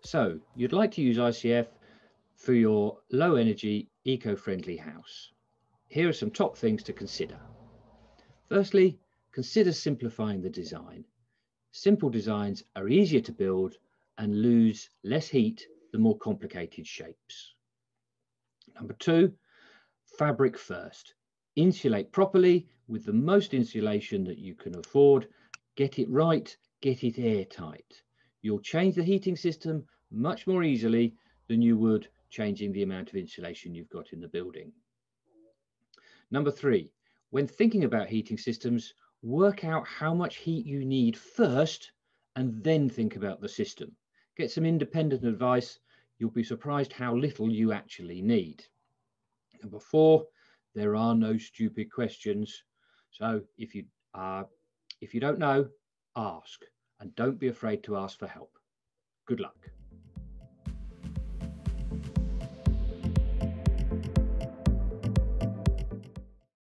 So you'd like to use ICF for your low energy, eco-friendly house. Here are some top things to consider. Firstly, consider simplifying the design. Simple designs are easier to build and lose less heat than more complicated shapes. Number two, fabric first. Insulate properly with the most insulation that you can afford. Get it right, get it airtight. You'll change the heating system much more easily than you would changing the amount of insulation you've got in the building. Number three, when thinking about heating systems, work out how much heat you need first and then think about the system. Get some independent advice. You'll be surprised how little you actually need. Number four, there are no stupid questions. So if you don't know, ask, and don't be afraid to ask for help. Good luck.